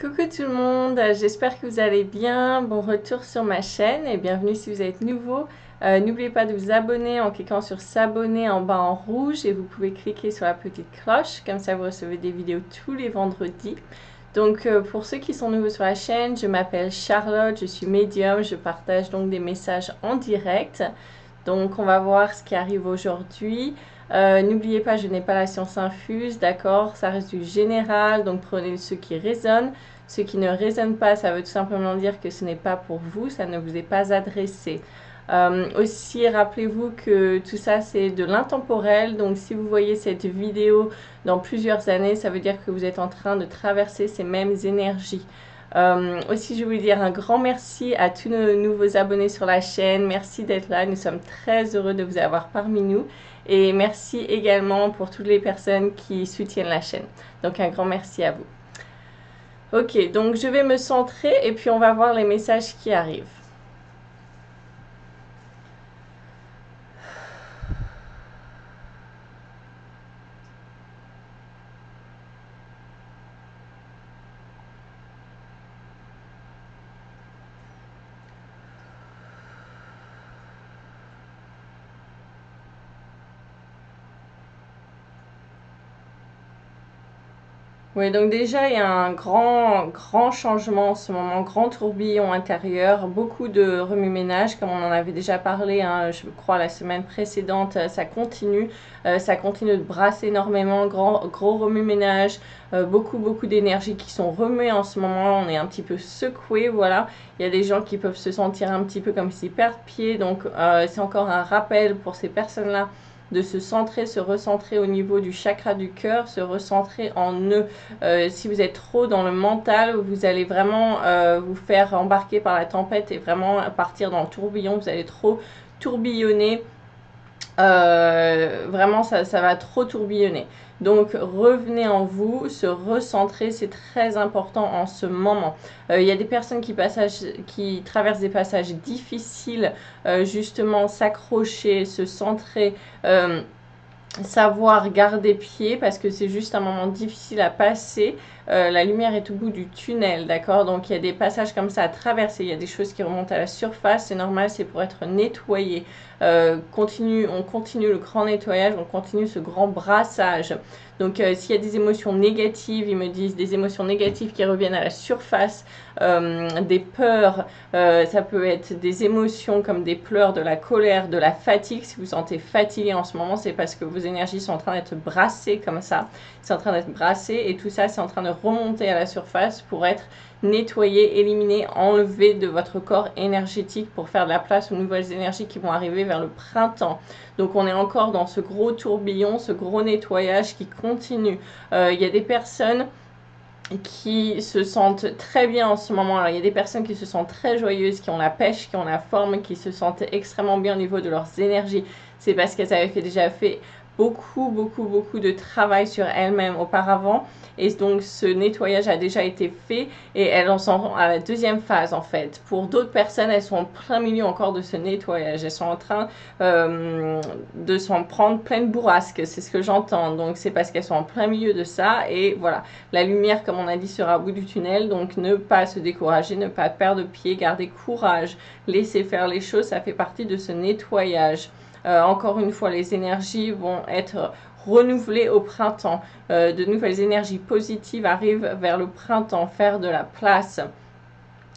Coucou tout le monde, j'espère que vous allez bien. Bon retour sur ma chaîne et bienvenue si vous êtes nouveau. N'oubliez pas de vous abonner en cliquant sur s'abonner en bas en rouge et vous pouvez cliquer sur la petite cloche, comme ça vous recevez des vidéos tous les vendredis. Donc pour ceux qui sont nouveaux sur la chaîne, je m'appelle Charlotte, je suis médium, je partage donc des messages en direct. Donc on va voir ce qui arrive aujourd'hui. N'oubliez pas, je n'ai pas la science infuse, d'accord? Ça reste du général, donc prenez ceux qui résonnent. Ceux qui ne résonnent pas, ça veut tout simplement dire que ce n'est pas pour vous, ça ne vous est pas adressé. Aussi, rappelez-vous que tout ça, c'est de l'intemporel. Donc, si vous voyez cette vidéo dans plusieurs années, ça veut dire que vous êtes en train de traverser ces mêmes énergies. Aussi, je voulais dire un grand merci à tous nos nouveaux abonnés sur la chaîne. Merci d'être là. Nous sommes très heureux de vous avoir parmi nous. Et merci également pour toutes les personnes qui soutiennent la chaîne. Donc, un grand merci à vous. Ok, donc je vais me centrer et puis on va voir les messages qui arrivent. Oui, donc déjà, il y a un grand changement en ce moment, grand tourbillon intérieur, beaucoup de remue-ménage, comme on en avait déjà parlé, hein, je crois, la semaine précédente, ça continue de brasser énormément, gros remue-ménage, beaucoup d'énergie qui sont remuées en ce moment, on est un petit peu secoué, voilà. Il y a des gens qui peuvent se sentir un petit peu comme s'ils perdent pied, donc c'est encore un rappel pour ces personnes-là de se centrer, se recentrer au niveau du chakra du cœur, se recentrer en eux. Si vous êtes trop dans le mental, vous allez vraiment vous faire embarquer par la tempête et vraiment partir dans le tourbillon. Vous allez trop tourbillonner. Vraiment, ça va trop tourbillonner. Donc, revenez en vous, se recentrer, c'est très important en ce moment. Il y a des personnes qui traversent des passages difficiles, justement, s'accrocher, se centrer, savoir garder pied parce que c'est juste un moment difficile à passer. La lumière est au bout du tunnel, d'accord? Donc il y a des passages comme ça à traverser, il y a des choses qui remontent à la surface, c'est normal, c'est pour être nettoyé. On continue le grand nettoyage, on continue ce grand brassage. Donc s'il y a des émotions négatives, ils me disent des émotions négatives qui reviennent à la surface, des peurs, ça peut être des émotions comme des pleurs, de la colère, de la fatigue. Si vous vous sentez fatigué en ce moment, c'est parce que vos énergies sont en train d'être brassées comme ça. C'est en train d'être brassé et tout ça, c'est en train de remonter à la surface pour être nettoyé, éliminé, enlevé de votre corps énergétique pour faire de la place aux nouvelles énergies qui vont arriver vers le printemps. Donc on est encore dans ce gros tourbillon, ce gros nettoyage qui continue. Il y a des personnes qui se sentent très bien en ce moment. Alors, il y a des personnes qui se sentent très joyeuses, qui ont la pêche, qui ont la forme, qui se sentent extrêmement bien au niveau de leurs énergies. C'est parce qu'elles avaient déjà fait beaucoup de travail sur elles-mêmes auparavant. Et donc, ce nettoyage a déjà été fait et elles en sont à la deuxième phase, en fait. Pour d'autres personnes, elles sont en plein milieu encore de ce nettoyage. Elles sont en train de s'en prendre pleine bourrasque. C'est ce que j'entends. Donc, c'est parce qu'elles sont en plein milieu de ça. Et voilà, la lumière, comme on a dit, sera au bout du tunnel. Donc, ne pas se décourager, ne pas perdre pied, garder courage. Laisser faire les choses, ça fait partie de ce nettoyage. Encore une fois, les énergies vont être renouvelées au printemps. De nouvelles énergies positives arrivent vers le printemps, faire de la place.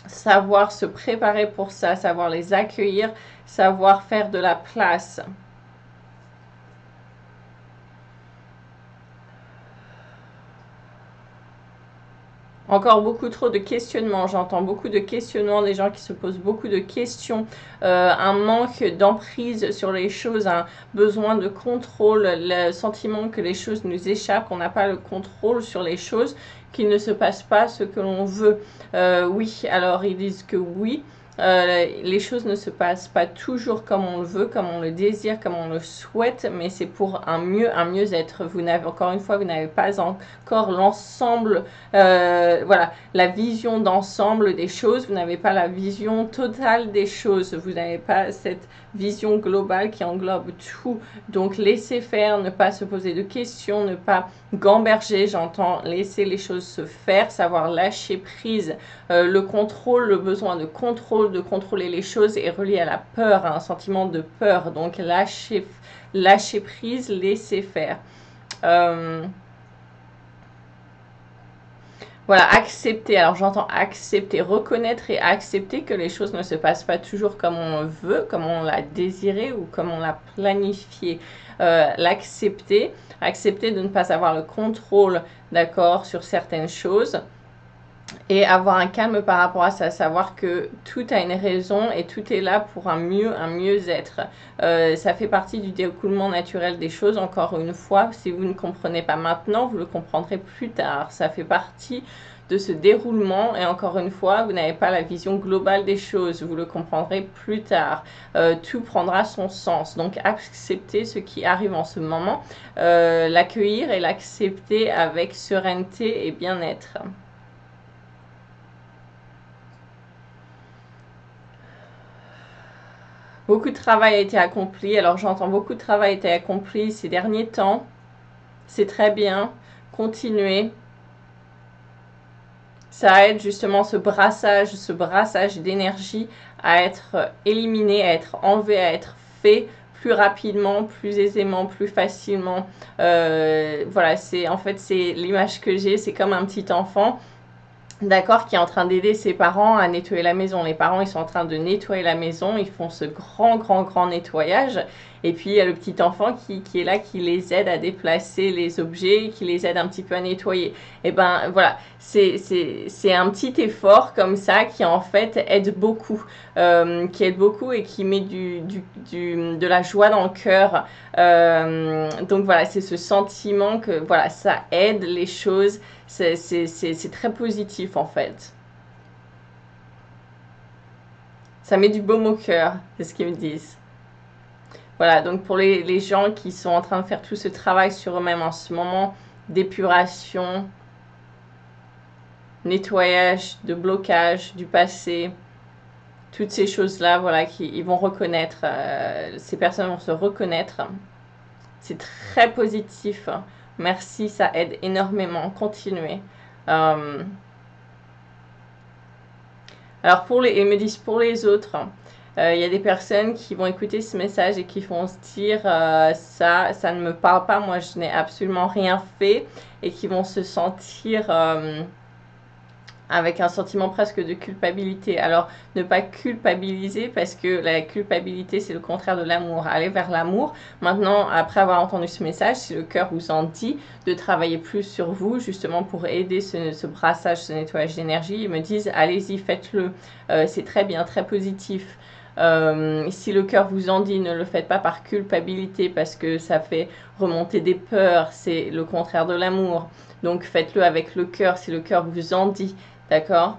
Savoir se préparer pour ça, savoir les accueillir, savoir faire de la place. Encore beaucoup trop de questionnements, j'entends beaucoup de questionnements, des gens qui se posent beaucoup de questions, un manque d'emprise sur les choses, un besoin de contrôle, le sentiment que les choses nous échappent, qu'on n'a pas le contrôle sur les choses, qu'il ne se passe pas ce que l'on veut. Oui, alors ils disent que oui. Les choses ne se passent pas toujours comme on le veut, comme on le désire, comme on le souhaite, mais c'est pour un mieux-être. Vous n'avez, encore une fois, vous n'avez pas encore l'ensemble, voilà, la vision d'ensemble des choses. Vous n'avez pas la vision totale des choses. Vous n'avez pas cette vision globale qui englobe tout. Donc, laissez faire, ne pas se poser de questions, ne pas gamberger. J'entends laisser les choses se faire, savoir lâcher prise. Le contrôle, le besoin de contrôler les choses est relié à la peur, à un sentiment de peur. Donc, lâcher prise, laisser faire. Voilà, accepter. Alors j'entends accepter, reconnaître et accepter que les choses ne se passent pas toujours comme on veut, comme on l'a désiré ou comme on l'a planifié. L'accepter, accepter de ne pas avoir le contrôle, d'accord, sur certaines choses. Et avoir un calme par rapport à ça, savoir que tout a une raison et tout est là pour un mieux-être. Ça fait partie du découlement naturel des choses. Encore une fois, si vous ne comprenez pas maintenant, vous le comprendrez plus tard. Ça fait partie de ce déroulement et encore une fois, vous n'avez pas la vision globale des choses. Vous le comprendrez plus tard. Tout prendra son sens. Donc, accepter ce qui arrive en ce moment, l'accueillir et l'accepter avec sérénité et bien-être. Beaucoup de travail a été accompli. Alors j'entends beaucoup de travail a été accompli ces derniers temps. C'est très bien. Continuez. Ça aide justement ce brassage d'énergie à être éliminé, à être enlevé, à être fait plus rapidement, plus aisément, plus facilement. Voilà, en fait c'est l'image que j'ai. C'est comme un petit enfant. D'accord, qui est en train d'aider ses parents à nettoyer la maison. Les parents, ils sont en train de nettoyer la maison, ils font ce grand nettoyage. Et puis, il y a le petit enfant qui est là, qui les aide à déplacer les objets, qui les aide un petit peu à nettoyer. Et ben voilà, c'est un petit effort comme ça qui en fait aide beaucoup, et qui met de la joie dans le cœur. Donc voilà, c'est ce sentiment que voilà, ça aide les choses. C'est très positif en fait. Ça met du baume au cœur, c'est ce qu'ils me disent. Voilà, donc pour les gens qui sont en train de faire tout ce travail sur eux-mêmes en ce moment, d'épuration, nettoyage, de blocage du passé, toutes ces choses-là, voilà, ils vont reconnaître, ces personnes vont se reconnaître. C'est très positif. Merci, ça aide énormément. Continuez. Alors, ils me disent pour les autres, il y a des personnes qui vont écouter ce message et qui vont se dire ça ne me parle pas, moi je n'ai absolument rien fait, et qui vont se sentir avec un sentiment presque de culpabilité. Alors, ne pas culpabiliser parce que la culpabilité, c'est le contraire de l'amour. Aller vers l'amour. Maintenant, après avoir entendu ce message, si le cœur vous en dit de travailler plus sur vous, justement pour aider ce brassage, ce nettoyage d'énergie, ils me disent, allez-y, faites-le. C'est très bien, très positif. Si le cœur vous en dit, ne le faites pas par culpabilité parce que ça fait remonter des peurs, c'est le contraire de l'amour. Donc faites-le avec le cœur si le cœur vous en dit, d'accord?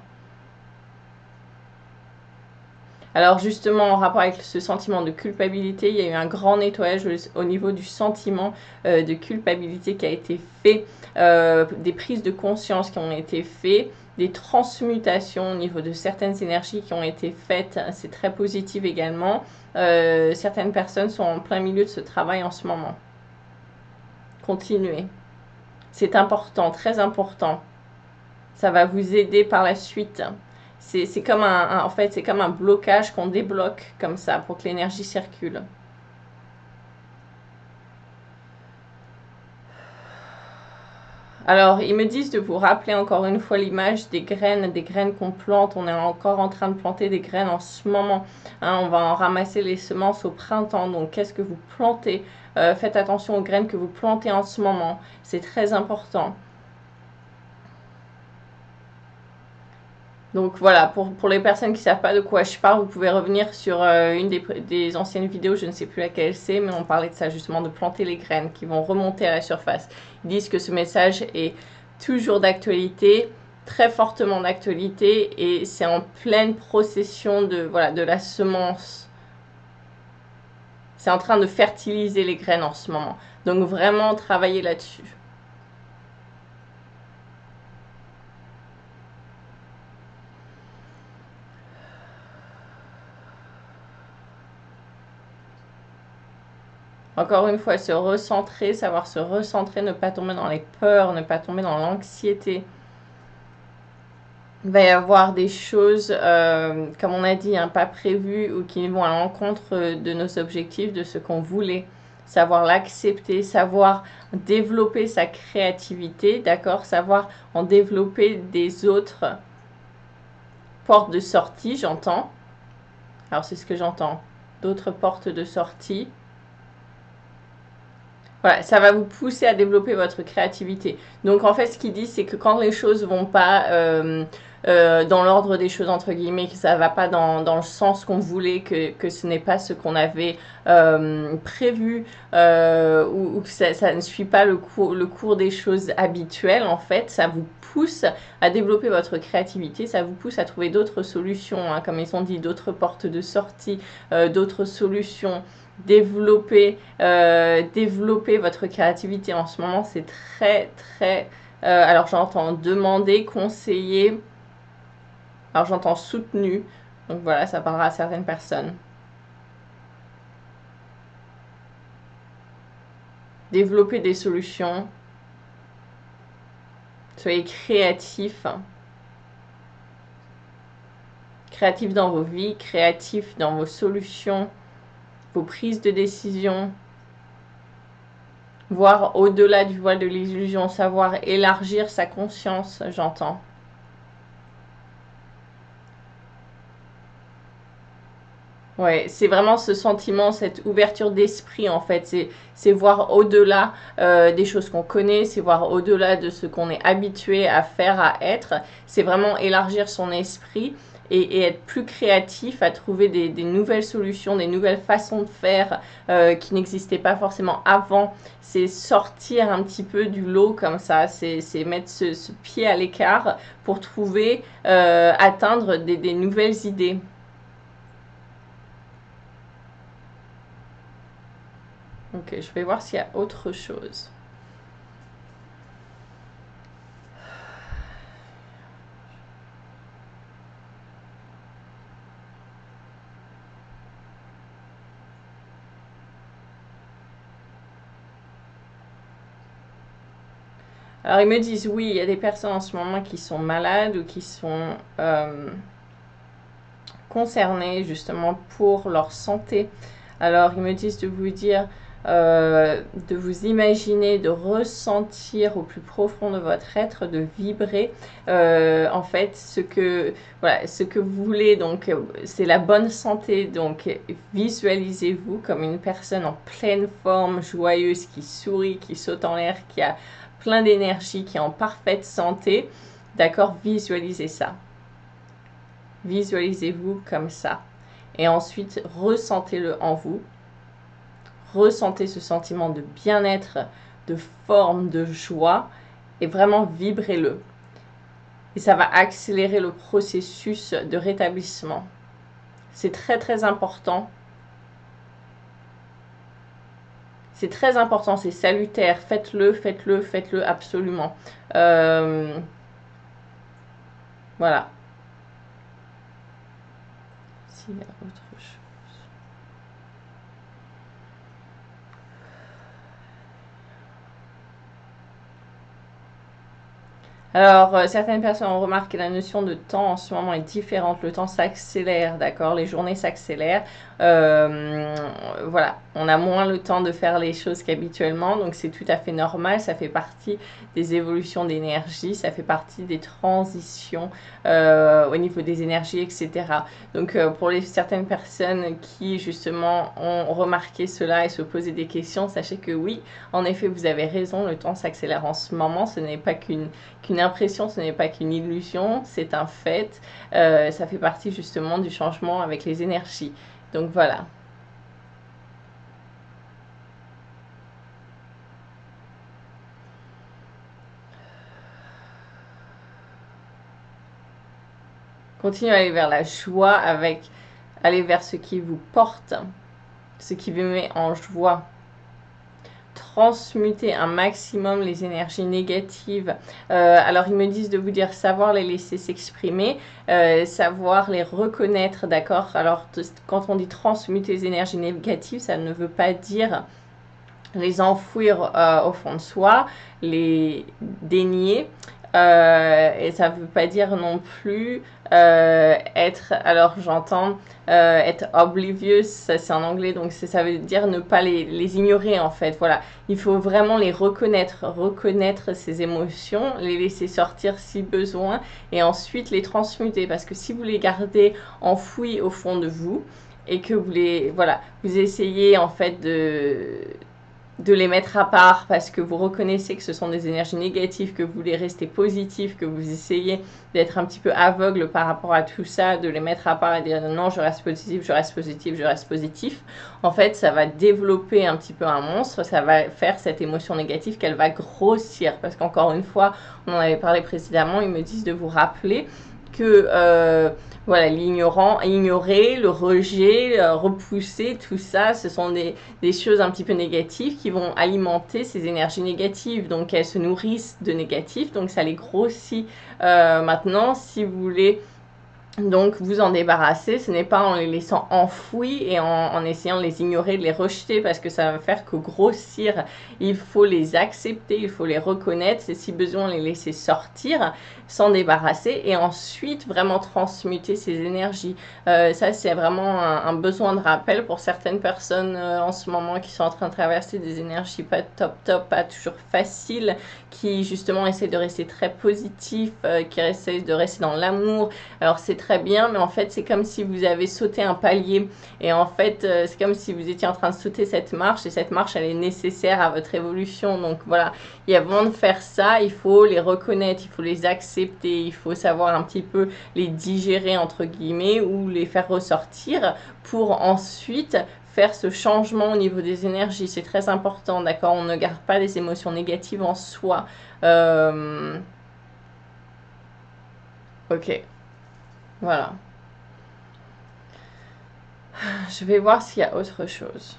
Alors justement, en rapport avec ce sentiment de culpabilité, il y a eu un grand nettoyage au niveau du sentiment de culpabilité qui a été fait, des prises de conscience qui ont été faites, des transmutations au niveau de certaines énergies qui ont été faites. C'est très positif également. Certaines personnes sont en plein milieu de ce travail en ce moment. Continuez. C'est important, très important. Ça va vous aider par la suite. C'est comme en fait, c'est comme un blocage qu'on débloque comme ça pour que l'énergie circule. Alors, ils me disent de vous rappeler encore une fois l'image des graines qu'on plante. On est encore en train de planter des graines en ce moment. Hein, on va en ramasser les semences au printemps. Donc, qu'est-ce que vous plantez? Faites attention aux graines que vous plantez en ce moment. C'est très important. Donc voilà, pour les personnes qui ne savent pas de quoi je parle, vous pouvez revenir sur une des anciennes vidéos, je ne sais plus laquelle c'est, mais on parlait de ça justement, de planter les graines qui vont remonter à la surface. Ils disent que ce message est toujours d'actualité. très fortement d'actualité et c'est en pleine procession de, voilà, de la semence. C'est en train de fertiliser les graines en ce moment. Donc vraiment travailler là-dessus. Encore une fois, se recentrer, savoir se recentrer, ne pas tomber dans les peurs, ne pas tomber dans l'anxiété. Il va y avoir des choses, comme on a dit, hein, pas prévues ou qui vont à l'encontre de nos objectifs, de ce qu'on voulait. Savoir l'accepter, savoir développer sa créativité, d'accord? Savoir en développer des autres portes de sortie, j'entends. Alors c'est ce que j'entends. D'autres portes de sortie. Voilà, ça va vous pousser à développer votre créativité. Donc en fait, ce qu'il dit, c'est que quand les choses vont pas dans l'ordre des choses, entre guillemets, que ça va pas dans le sens qu'on voulait, que ce n'est pas ce qu'on avait prévu, ou que ça ne suit pas le cours des choses habituelles, en fait, ça vous pousse à développer votre créativité, ça vous pousse à trouver d'autres solutions, hein, comme ils ont dit, d'autres portes de sortie, d'autres solutions. Développer votre créativité en ce moment, c'est très très alors j'entends demander, conseiller, alors j'entends soutenu, donc voilà, ça parlera à certaines personnes. Développer des solutions, soyez créatifs, créatifs dans vos vies, créatifs dans vos solutions, vos prises de décision. Voir au-delà du voile de l'illusion, savoir élargir sa conscience, j'entends. Ouais, c'est vraiment ce sentiment, cette ouverture d'esprit en fait. C'est voir au-delà des choses qu'on connaît, c'est voir au-delà de ce qu'on est habitué à faire, à être. C'est vraiment élargir son esprit et être plus créatif, à trouver des nouvelles solutions, des nouvelles façons de faire qui n'existaient pas forcément avant. C'est sortir un petit peu du lot comme ça, c'est mettre ce pied à l'écart pour trouver, atteindre des nouvelles idées. Ok, je vais voir s'il y a autre chose. Alors ils me disent oui, il y a des personnes en ce moment qui sont malades ou qui sont concernées justement pour leur santé. Alors ils me disent de vous dire, de vous imaginer, de ressentir au plus profond de votre être, de vibrer en fait voilà, ce que vous voulez. Donc c'est la bonne santé. Donc visualisez-vous comme une personne en pleine forme, joyeuse, qui sourit, qui saute en l'air, qui a plein d'énergie, qui est en parfaite santé. D'accord, visualisez ça. Visualisez-vous comme ça. Et ensuite, ressentez-le en vous. Ressentez ce sentiment de bien-être, de forme, de joie. Et vraiment, vibrez-le. Et ça va accélérer le processus de rétablissement. C'est très, très important. C'est très important, c'est salutaire. Faites-le, faites-le, faites-le absolument. Voilà. S'il y a autre chose. Alors, certaines personnes ont remarqué que la notion de temps en ce moment est différente. Le temps s'accélère, d'accord? Les journées s'accélèrent. Voilà, on a moins le temps de faire les choses qu'habituellement, donc c'est tout à fait normal. Ça fait partie des évolutions d'énergie, ça fait partie des transitions au niveau des énergies, etc. Donc, pour certaines personnes qui, justement, ont remarqué cela et se posaient des questions, sachez que oui, en effet, vous avez raison, le temps s'accélère en ce moment. Ce n'est pas qu'une impression, ce n'est pas qu'une illusion, c'est un fait. Ça fait partie justement du changement avec les énergies. Donc voilà. Continuez à aller vers la joie, aller vers ce qui vous porte, ce qui vous met en joie. Transmuter un maximum les énergies négatives. Alors ils me disent de vous dire savoir les laisser s'exprimer, savoir les reconnaître, d'accord? Alors quand on dit transmuter les énergies négatives, ça ne veut pas dire les enfouir au fond de soi, les dénier. Et ça ne veut pas dire non plus être, alors j'entends être oblivious, ça c'est en anglais, donc ça veut dire ne pas les ignorer en fait, voilà. Il faut vraiment les reconnaître ces émotions, les laisser sortir si besoin et ensuite les transmuter parce que si vous les gardez enfouis au fond de vous et que vous vous essayez en fait de les mettre à part parce que vous reconnaissez que ce sont des énergies négatives, que vous voulez rester positif, que vous essayez d'être un petit peu aveugle par rapport à tout ça, de les mettre à part et dire non, je reste positif, je reste positif, je reste positif. En fait, ça va développer un petit peu un monstre, ça va faire cette émotion négative qu'elle va grossir. Parce qu'encore une fois, on en avait parlé précédemment, ils me disent de vous rappeler que voilà, ignorer, le rejet, repousser, tout ça, ce sont des choses un petit peu négatives qui vont alimenter ces énergies négatives. Donc elles se nourrissent de négatifs, donc ça les grossit. Maintenant, si vous voulez donc vous en débarrasser, ce n'est pas en les laissant enfouis et en essayant de les ignorer, de les rejeter parce que ça va faire que grossir. Il faut les accepter, il faut les reconnaître, c'est si besoin les laisser sortir, s'en débarrasser et ensuite vraiment transmuter ces énergies. Ça c'est vraiment un besoin de rappel pour certaines personnes en ce moment qui sont en train de traverser des énergies pas top, pas toujours faciles, qui justement essaient de rester très positifs, qui essaient de rester dans l'amour. Alors c'est très bien, mais en fait c'est comme si vous avez sauté un palier et en fait c'est comme si vous étiez en train de sauter cette marche et cette marche elle est nécessaire à votre évolution. Donc voilà, et avant de faire ça, il faut les reconnaître, il faut les accepter, il faut savoir un petit peu les digérer entre guillemets ou les faire ressortir pour ensuite faire ce changement au niveau des énergies. C'est très important, d'accord? On ne garde pas des émotions négatives en soi. Ok. Voilà. Je vais voir s'il y a autre chose.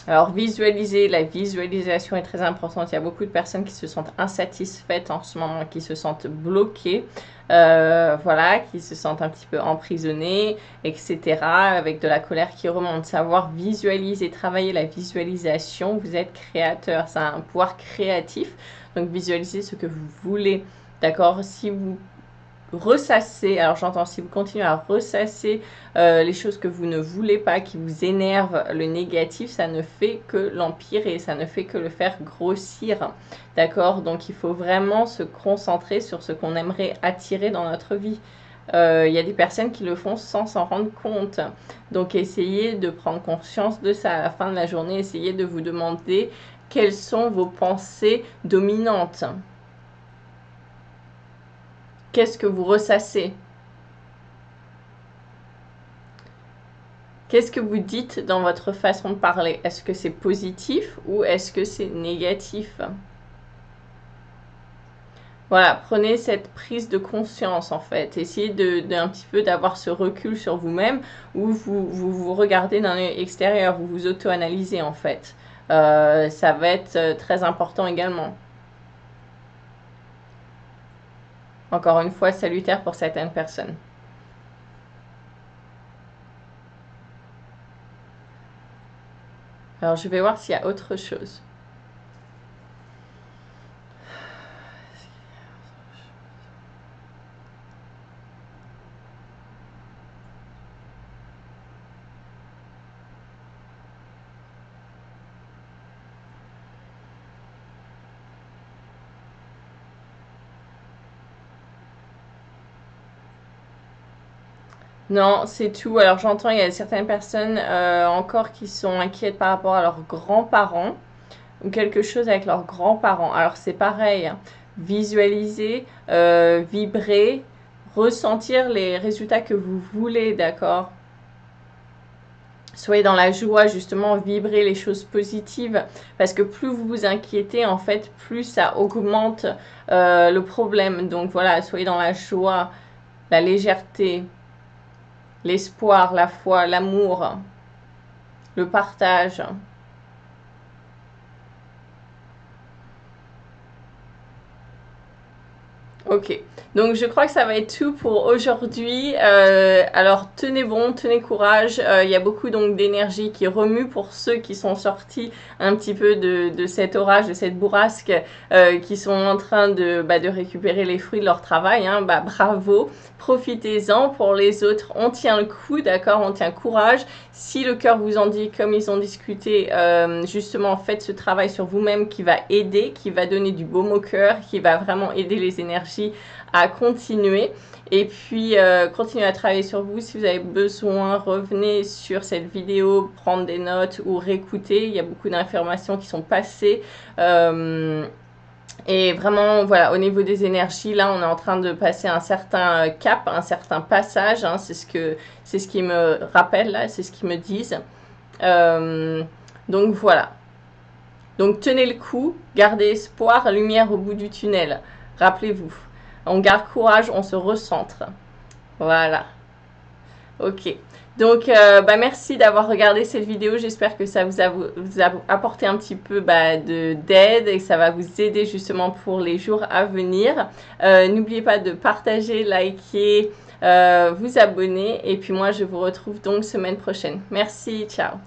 Alors visualiser, la visualisation est très importante. Il y a beaucoup de personnes qui se sentent insatisfaites en ce moment, qui se sentent bloquées, voilà, qui se sentent un petit peu emprisonnées, etc. Avec de la colère qui remonte. Savoir visualiser, travailler la visualisation. Vous êtes créateur, c'est un pouvoir créatif. Donc visualisez ce que vous voulez, d'accord? Si vous ressasser, alors j'entends si vous continuez à ressasser les choses que vous ne voulez pas, qui vous énervent, le négatif, ça ne fait que l'empirer, ça ne fait que le faire grossir, d'accord? Donc il faut vraiment se concentrer sur ce qu'on aimerait attirer dans notre vie. Il y a des personnes qui le font sans s'en rendre compte. Donc essayez de prendre conscience de ça à la fin de la journée, essayez de vous demander quelles sont vos pensées dominantes. Qu'est-ce que vous ressassez? Qu'est-ce que vous dites dans votre façon de parler? Est-ce que c'est positif ou est-ce que c'est négatif? Voilà, prenez cette prise de conscience en fait. Essayez un petit peu d'avoir ce recul sur vous-même où vous regardez d'un œil extérieur, vous vous auto-analysez en fait. Ça va être très important également. Encore une fois, salutaire pour certaines personnes. Alors, je vais voir s'il y a autre chose. Non, c'est tout. Alors j'entends, il y a certaines personnes encore qui sont inquiètes par rapport à leurs grands-parents ou quelque chose avec leurs grands-parents. Alors c'est pareil, hein. Visualiser, vibrer, ressentir les résultats que vous voulez, d'accord? Soyez dans la joie, justement, vibrez les choses positives, parce que plus vous vous inquiétez, en fait, plus ça augmente le problème. Donc voilà, soyez dans la joie, la légèreté, l'espoir, la foi, l'amour, le partage. Ok, donc je crois que ça va être tout pour aujourd'hui. Alors tenez bon, tenez courage. Il y a beaucoup donc d'énergie qui remue pour ceux qui sont sortis un petit peu de cet orage, de cette bourrasque, qui sont en train de récupérer les fruits de leur travail. Hein. Bravo, profitez-en. Pour les autres, on tient le coup, d'accord, on tient courage. Si le cœur vous en dit, comme ils ont discuté, justement, faites ce travail sur vous-même qui va aider, qui va donner du baume au cœur, qui va vraiment aider les énergies à continuer. Et puis continuez à travailler sur vous. Si vous avez besoin, revenez sur cette vidéo, prendre des notes ou réécouter. Il y a beaucoup d'informations qui sont passées. Et vraiment, voilà, au niveau des énergies, là, on est en train de passer un certain cap, un certain passage. Hein, c'est ce qui me rappelle, là, c'est ce qu'ils me disent. Donc voilà. Donc tenez le coup, gardez espoir, lumière au bout du tunnel. Rappelez-vous, on garde courage, on se recentre. Voilà. Ok. Donc, merci d'avoir regardé cette vidéo. J'espère que ça vous a apporté un petit peu d'aide et que ça va vous aider justement pour les jours à venir. N'oubliez pas de partager, liker, vous abonner. Et puis moi, je vous retrouve donc semaine prochaine. Merci, ciao.